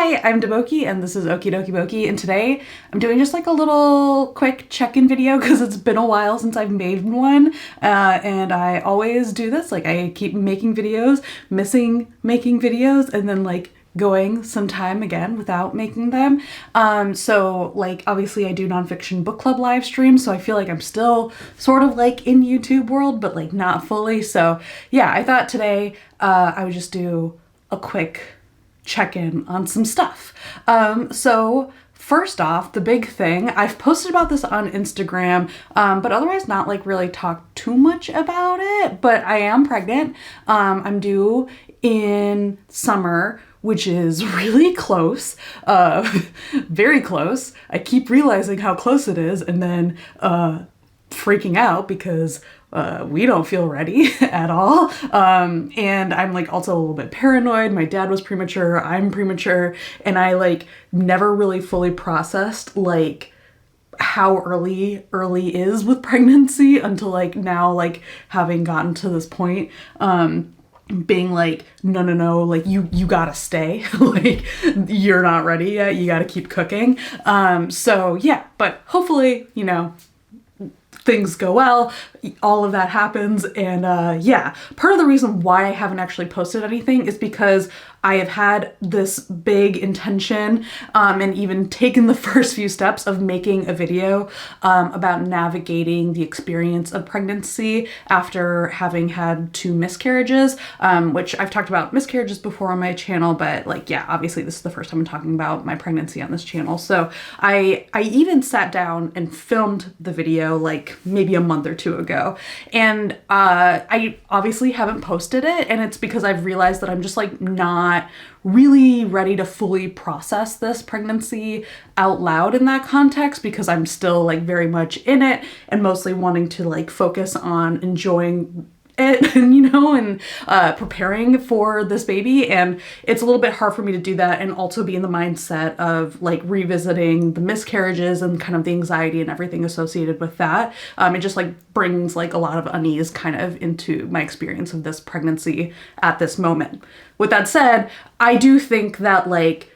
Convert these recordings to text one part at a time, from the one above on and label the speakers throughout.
Speaker 1: Hi, I'm Deboki and this is Okie Dokie Boki, and today I'm doing just like a little quick check-in video because it's been a while since I've made one, and I always do this, like I keep making videos, missing making videos, and then like going some time again without making them. So like obviously I do nonfiction book club live streams, so I feel like I'm still sort of like in YouTube world, but like not fully. So yeah, I thought today I would just do a quick check-in on some stuff. So first off, the big thing, I've posted about this on Instagram, but otherwise not like really talked too much about it, but I am pregnant. I'm due in summer, which is really close, very close. I keep realizing how close it is and then freaking out because we don't feel ready at all. And I'm like also a little bit paranoid. My dad was premature, I'm premature, and I like never really fully processed like how early is with pregnancy until like now, like having gotten to this point, being like, no, like you gotta stay, like you're not ready yet, you gotta keep cooking. So yeah, but hopefully, you know, things go well, all of that happens, and yeah, part of the reason why I haven't actually posted anything is because I have had this big intention, and even taken the first few steps of making a video about navigating the experience of pregnancy after having had 2 miscarriages, which I've talked about miscarriages before on my channel, but like, yeah, obviously this is the first time I'm talking about my pregnancy on this channel. So I even sat down and filmed the video like maybe a month or 2 ago, and I obviously haven't posted it, and it's because I've realized that I'm just like not really ready to fully process this pregnancy out loud in that context, because I'm still like very much in it and mostly wanting to like focus on enjoying it and, you know, and preparing for this baby. And it's a little bit hard for me to do that and also be in the mindset of like revisiting the miscarriages and kind of the anxiety and everything associated with that. It just like brings like a lot of unease kind of into my experience of this pregnancy at this moment. With that said, I do think that like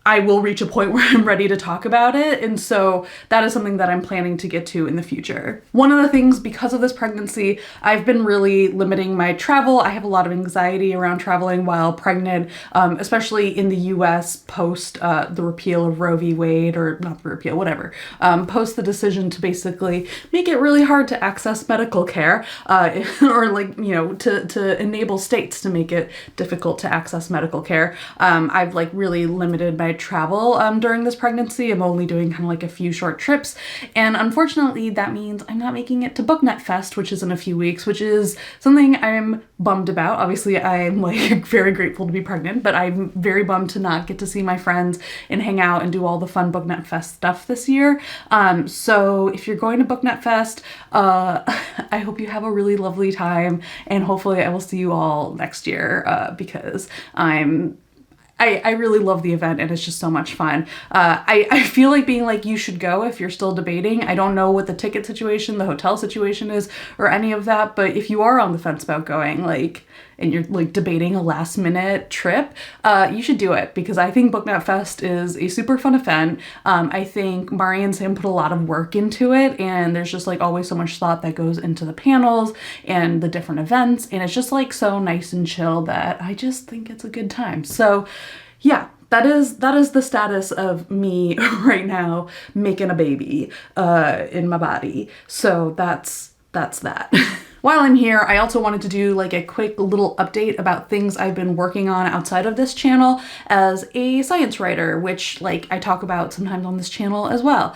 Speaker 1: I will reach a point where I'm ready to talk about it, and so that is something that I'm planning to get to in the future. One of the things, because of this pregnancy, I've been really limiting my travel. I have a lot of anxiety around traveling while pregnant, especially in the US post the repeal of Roe v. Wade, or not the repeal, whatever, post the decision to basically make it really hard to access medical care, or like, you know, to enable states to make it difficult to access medical care. I've like really limited my travel during this pregnancy. I'm only doing kind of like a few short trips, and unfortunately that means I'm not making it to Booknet Fest, which is in a few weeks, which is something I'm bummed about. Obviously I'm like very grateful to be pregnant, but I'm very bummed to not get to see my friends and hang out and do all the fun Booknet Fest stuff this year. So if you're going to Booknet Fest, I hope you have a really lovely time, and hopefully I will see you all next year, because I really love the event and it's just so much fun. I feel like being like, you should go if you're still debating. I don't know what the ticket situation, the hotel situation is, or any of that, but if you are on the fence about going, like, and you're like debating a last minute trip, you should do it, because I think Booknet Fest is a super fun event. I think Mari and Sam put a lot of work into it, and there's just like always so much thought that goes into the panels and the different events, and it's just like so nice and chill that I just think it's a good time. So yeah, that is the status of me right now, making a baby in my body. So that's that. While I'm here, I also wanted to do like a quick little update about things I've been working on outside of this channel as a science writer, which like I talk about sometimes on this channel as well.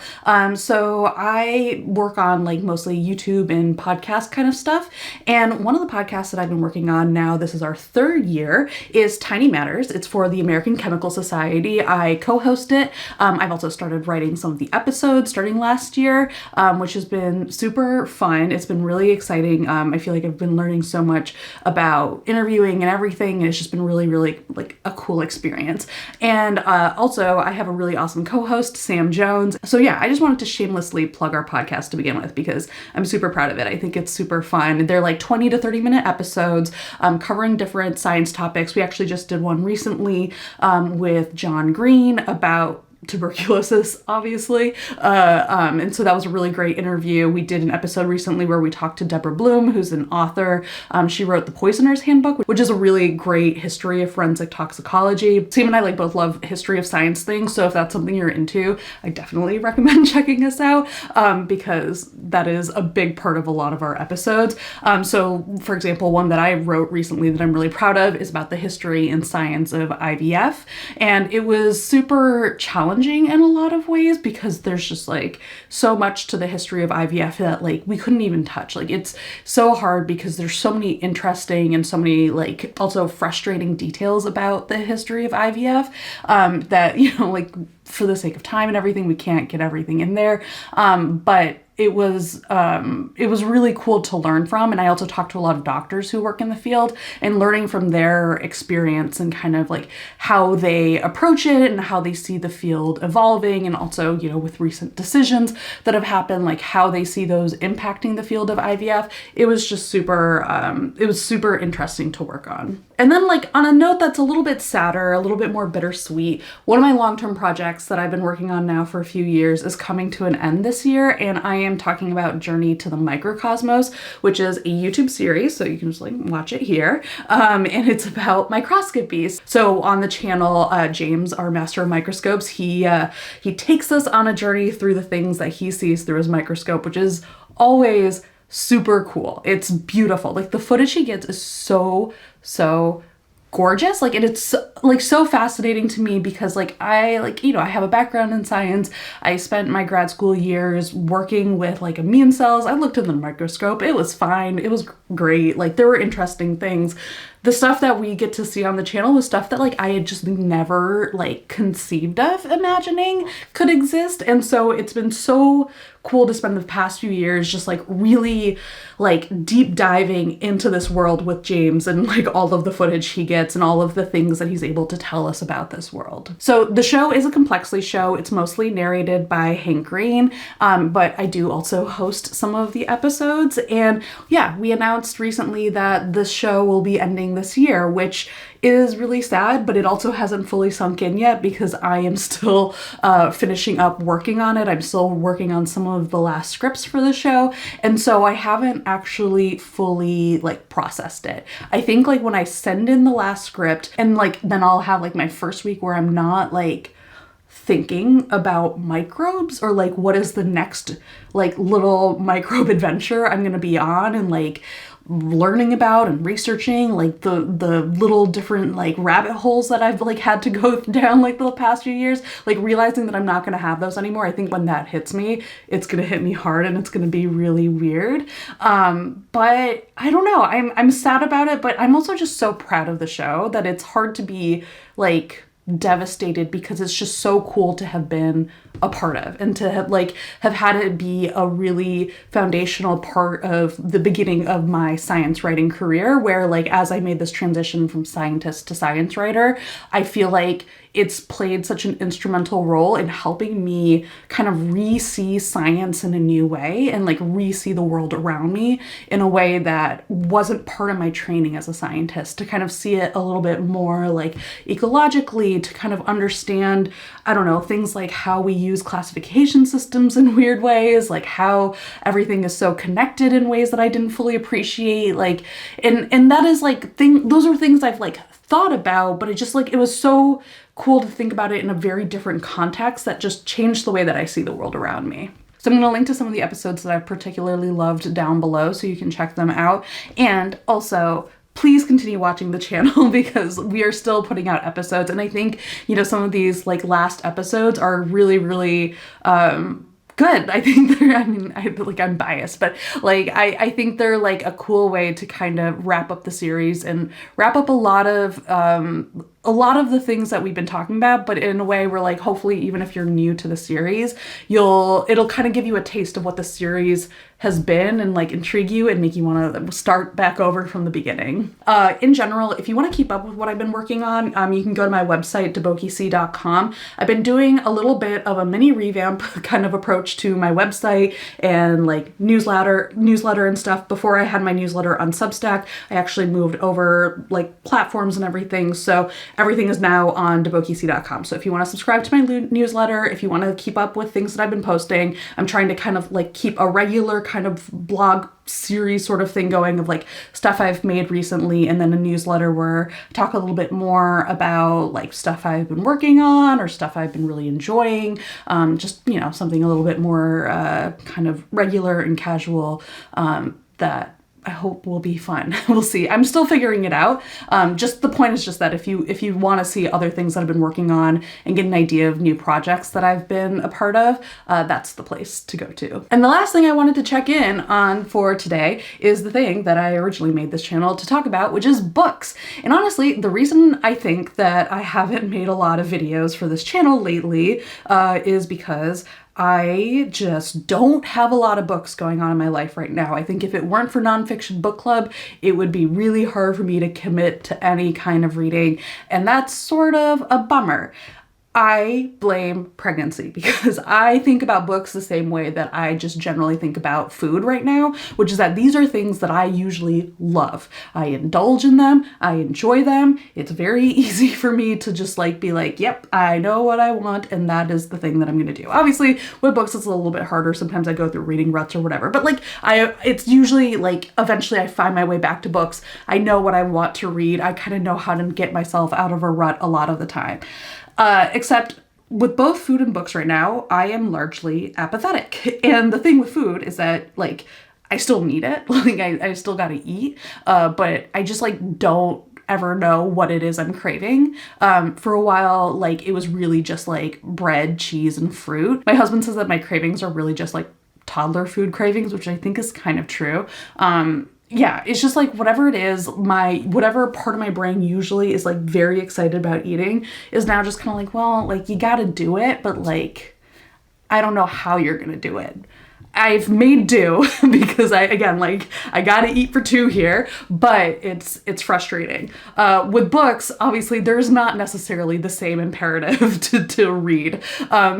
Speaker 1: So I work on like mostly YouTube and podcast kind of stuff. And one of the podcasts that I've been working on now, this is our 3rd year, is Tiny Matters. It's for the American Chemical Society. I co-host it. I've also started writing some of the episodes starting last year, which has been super fun. It's been really exciting. I feel like I've been learning so much about interviewing and everything, and it's just been really, really like a cool experience. And also I have a really awesome co-host, Sam Jones. So yeah, I just wanted to shamelessly plug our podcast to begin with because I'm super proud of it. I think it's super fun. They're like 20 to 30 minute episodes covering different science topics. We actually just did one recently with John Green about tuberculosis, obviously. And so that was a really great interview. We did an episode recently where we talked to Deborah Bloom, who's an author. She wrote The Poisoner's Handbook, which is a really great history of forensic toxicology. Sam and I like both love history of science things, so if that's something you're into, I definitely recommend checking us out because that is a big part of a lot of our episodes. So for example, one that I wrote recently that I'm really proud of is about the history and science of IVF. And it was super challenging in a lot of ways because there's just like so much to the history of IVF that like we couldn't even touch. Like it's so hard because there's so many interesting and so many like also frustrating details about the history of IVF that, you know, like for the sake of time and everything, we can't get everything in there. But it was really cool to learn from. And I also talked to a lot of doctors who work in the field and learning from their experience and kind of like how they approach it and how they see the field evolving. And also, you know, with recent decisions that have happened, like how they see those impacting the field of IVF. It was just super interesting to work on. And then like on a note that's a little bit sadder, a little bit more bittersweet, one of my long-term projects that I've been working on now for a few years is coming to an end this year. And I am talking about Journey to the Microcosmos, which is a YouTube series. So you can just like watch it here. And it's about microscopies. So on the channel, James, our master of microscopes, he takes us on a journey through the things that he sees through his microscope, which is always super cool. It's beautiful. Like the footage he gets is so gorgeous. Like it's like so fascinating to me because like I like, you know, I have a background in science. I spent my grad school years working with like immune cells. I looked in the microscope. It was fine. It was great. Like there were interesting things. The stuff that we get to see on the channel was stuff that like I had just never like conceived of imagining could exist. And so it's been so cool to spend the past few years just like really like deep diving into this world with James and like all of the footage he gets and all of the things that he's able to tell us about this world. So the show is a Complexly show. It's mostly narrated by Hank Green, but I do also host some of the episodes. And yeah, we announced recently that this show will be ending this year, which is really sad, but it also hasn't fully sunk in yet because I am still finishing up working on it. I'm still working on some of the last scripts for the show. And so I haven't actually fully like processed it. I think like when I send in the last script and like then I'll have like my first week where I'm not like thinking about microbes or like what is the next like little microbe adventure I'm gonna be on and like learning about and researching like the little different like rabbit holes that I've like had to go down like the past few years, like realizing that I'm not going to have those anymore. I think when that hits me, it's going to hit me hard and it's going to be really weird. But I don't know, I'm sad about it, but I'm also just so proud of the show that it's hard to be like devastated because it's just so cool to have been a part of and to have had it be a really foundational part of the beginning of my science writing career, where like as I made this transition from scientist to science writer, I feel like it's played such an instrumental role in helping me kind of re-see science in a new way and like re-see the world around me in a way that wasn't part of my training as a scientist, to kind of see it a little bit more like ecologically, to kind of understand, I don't know, things like how we use classification systems in weird ways, like how everything is so connected in ways that I didn't fully appreciate, like, and that is like those are things I've like thought about, but it just like, it was so cool to think about it in a very different context that just changed the way that I see the world around me. So I'm going to link to some of the episodes that I've particularly loved down below so you can check them out. And also, please continue watching the channel because we are still putting out episodes. And I think, you know, some of these like last episodes are really, really good. I think they're, I mean, I'm biased, but like, I think they're like a cool way to kind of wrap up the series and wrap up a lot of a lot of the things that we've been talking about, but in a way where like hopefully even if you're new to the series, it'll kind of give you a taste of what the series has been and like intrigue you and make you want to start back over from the beginning. In general, if you want to keep up with what I've been working on, you can go to my website, debokec.com. I've been doing a little bit of a mini revamp kind of approach to my website and like newsletter and stuff. Before I had my newsletter on Substack, I actually moved over like platforms and everything. So everything is now on debokec.com. So if you want to subscribe to my newsletter, if you want to keep up with things that I've been posting, I'm trying to kind of like keep a regular kind of blog series sort of thing going of like stuff I've made recently, and then a newsletter where I talk a little bit more about like stuff I've been working on or stuff I've been really enjoying. Just, you know, something a little bit more kind of regular and casual that I hope will be fun. We'll see. I'm still figuring it out. Just the point is just that if you want to see other things that I've been working on and get an idea of new projects that I've been a part of, that's the place to go to. And the last thing I wanted to check in on for today is the thing that I originally made this channel to talk about, which is books. And honestly, the reason I think that I haven't made a lot of videos for this channel lately is because I just don't have a lot of books going on in my life right now. I think if it weren't for Nonfiction Book Club, it would be really hard for me to commit to any kind of reading, and that's sort of a bummer. I blame pregnancy because I think about books the same way that I just generally think about food right now, which is that these are things that I usually love. I indulge in them. I enjoy them. It's very easy for me to just like be like, yep, I know what I want, and that is the thing that I'm going to do. Obviously, with books, it's a little bit harder. Sometimes I go through reading ruts or whatever, but like it's usually like eventually I find my way back to books. I know what I want to read. I kind of know how to get myself out of a rut a lot of the time. Except with both food and books right now, I am largely apathetic. And the thing with food is that, like, I still need it. Like, I still gotta eat. But I just, like, don't ever know what it is I'm craving. For a while, like, it was really just, like, bread, cheese, and fruit. My husband says that my cravings are really just, like, toddler food cravings, which I think is kind of true. Yeah, it's just like whatever it is, whatever part of my brain usually is like very excited about eating is now just kind of like, well, like you gotta do it, but like, I don't know how you're gonna do it. I've made do because I gotta eat for two here, but it's frustrating. With books, obviously there's not necessarily the same imperative to read.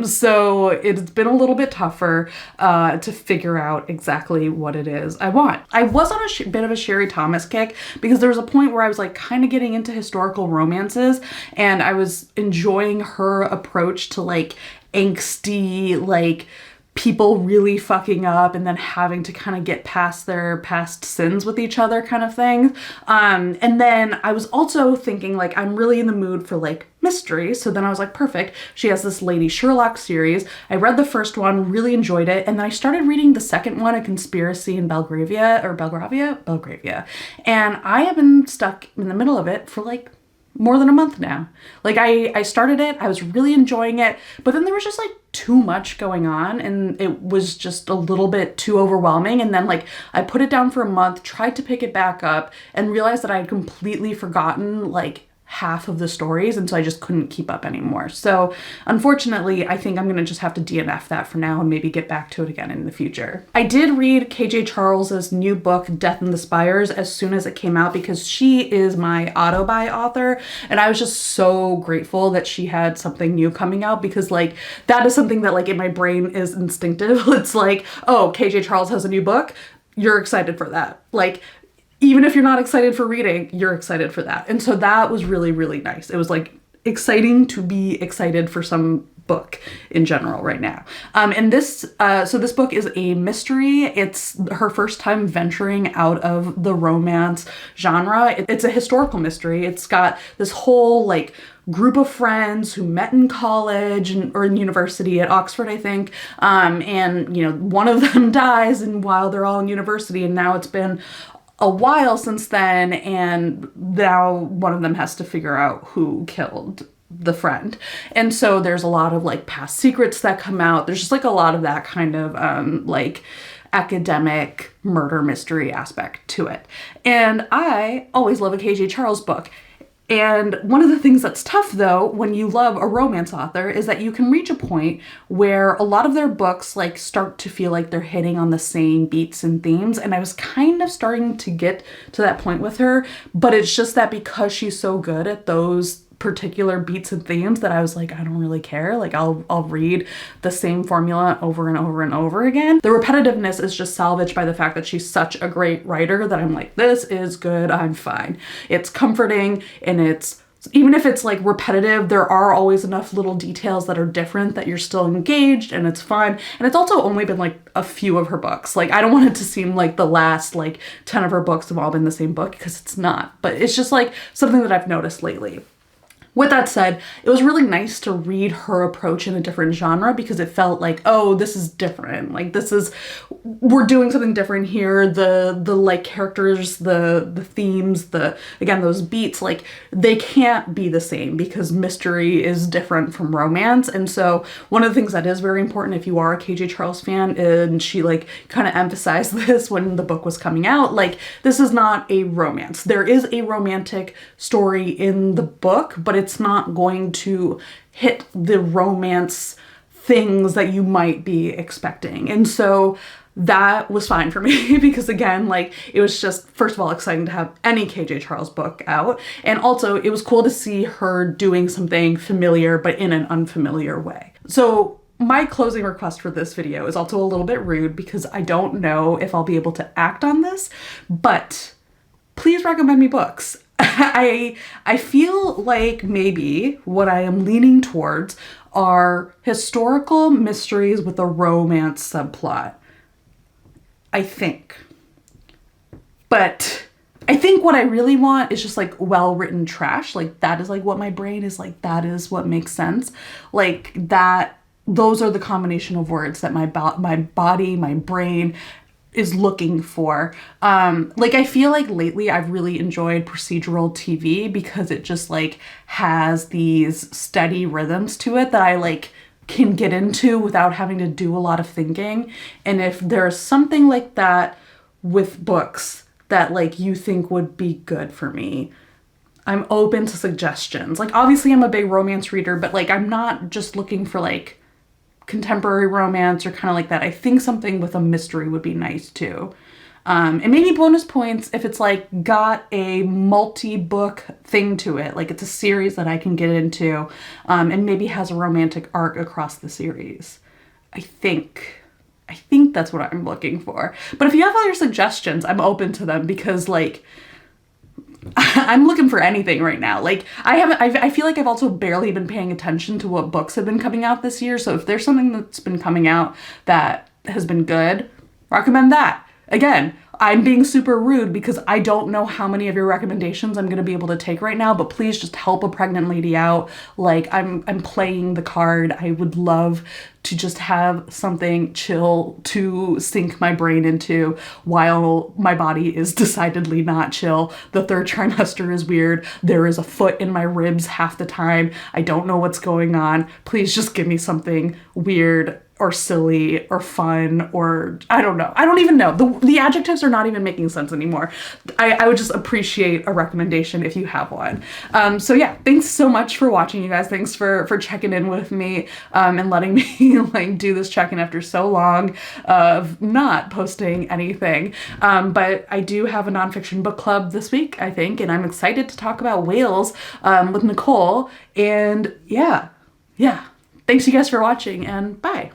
Speaker 1: So it's been a little bit tougher to figure out exactly what it is I want. I was on a bit of a Sherry Thomas kick because there was a point where I was like kind of getting into historical romances and I was enjoying her approach to like angsty, like people really fucking up and then having to kind of get past their past sins with each other kind of thing. And then I was also thinking like, I'm really in the mood for like mystery. So then I was like, perfect. She has this Lady Sherlock series. I read the first one, really enjoyed it. And then I started reading the second one, A Conspiracy in Belgravia. And I have been stuck in the middle of it for like more than a month now. Like I started it, I was really enjoying it, but then there was just like too much going on and it was just a little bit too overwhelming. And then like I put it down for a month, tried to pick it back up and realized that I had completely forgotten like half of the stories, and so I just couldn't keep up anymore. So unfortunately, I think I'm gonna just have to DNF that for now and maybe get back to it again in the future. I did read KJ Charles's new book, Death in the Spires, as soon as it came out because she is my auto-buy author, and I was just so grateful that she had something new coming out because like that is something that like in my brain is instinctive. It's like, oh, KJ Charles has a new book, you're excited for that. Like, even if you're not excited for reading, you're excited for that. And so that was really, really nice. It was like exciting to be excited for some book in general right now. And this book is a mystery. It's her first time venturing out of the romance genre. It's a historical mystery. It's got this whole like group of friends who met in college or in university at Oxford, I think. And you know, one of them dies and while they're all in university, and now it's been a while since then, and now one of them has to figure out who killed the friend. And so there's a lot of like past secrets that come out. There's just like a lot of that kind of like academic murder mystery aspect to it. And I always love a KJ Charles book. And one of the things that's tough, though, when you love a romance author is that you can reach a point where a lot of their books like start to feel like they're hitting on the same beats and themes. And I was kind of starting to get to that point with her, but it's just that because she's so good at those particular beats and themes that I was like, I don't really care. Like I'll read the same formula over and over and over again. The repetitiveness is just salvaged by the fact that she's such a great writer that I'm like, this is good, I'm fine. It's comforting, and it's, even if it's like repetitive, there are always enough little details that are different that you're still engaged, and it's fun. And it's also only been like a few of her books. Like I don't want it to seem like the last like 10 of her books have all been the same book, because it's not, but it's just like something that I've noticed lately. With that said, it was really nice to read her approach in a different genre, because it felt like, oh, this is different. Like this is, we're doing something different here. The like characters, the themes, again, those beats, like they can't be the same because mystery is different from romance. And so one of the things that is very important if you are a KJ Charles fan, and she like kind of emphasized this when the book was coming out, like this is not a romance. There is a romantic story in the book, but it's not going to hit the romance things that you might be expecting. And so that was fine for me because again, like it was just, first of all, exciting to have any KJ Charles book out. And also it was cool to see her doing something familiar, but in an unfamiliar way. So my closing request for this video is also a little bit rude because I don't know if I'll be able to act on this, but please recommend me books. I feel like maybe what I am leaning towards are historical mysteries with a romance subplot. I think. But I think what I really want is just like well-written trash. Like that is like what my brain is like, that is what makes sense. Like that, those are the combination of words that my body, my brain is looking for. Like I feel like lately I've really enjoyed procedural TV because it just like has these steady rhythms to it that I like can get into without having to do a lot of thinking. And if there's something like that with books that like you think would be good for me, I'm open to suggestions. Like obviously I'm a big romance reader, but like I'm not just looking for like contemporary romance or kind of like that. I think something with a mystery would be nice too. And maybe bonus points if it's like got a multi-book thing to it, like it's a series that I can get into, and maybe has a romantic arc across the series. I think that's what I'm looking for. But if you have other suggestions, I'm open to them because like I'm looking for anything right now. Like I feel like I've also barely been paying attention to what books have been coming out this year. So if there's something that's been coming out that has been good, recommend that. Again, I'm being super rude because I don't know how many of your recommendations I'm going to be able to take right now, but please just help a pregnant lady out. Like I'm playing the card. I would love to just have something chill to sink my brain into while my body is decidedly not chill. The third trimester is weird. There is a foot in my ribs half the time. I don't know what's going on. Please just give me something weird or silly or fun or I don't know. I don't even know. The adjectives are not even making sense anymore. I would just appreciate a recommendation if you have one. So yeah, thanks so much for watching, you guys. Thanks for checking in with me and letting me like do this check-in after so long of not posting anything. But I do have a nonfiction book club this week, I think, and I'm excited to talk about whales with Nicole. And yeah. Thanks you guys for watching, and bye.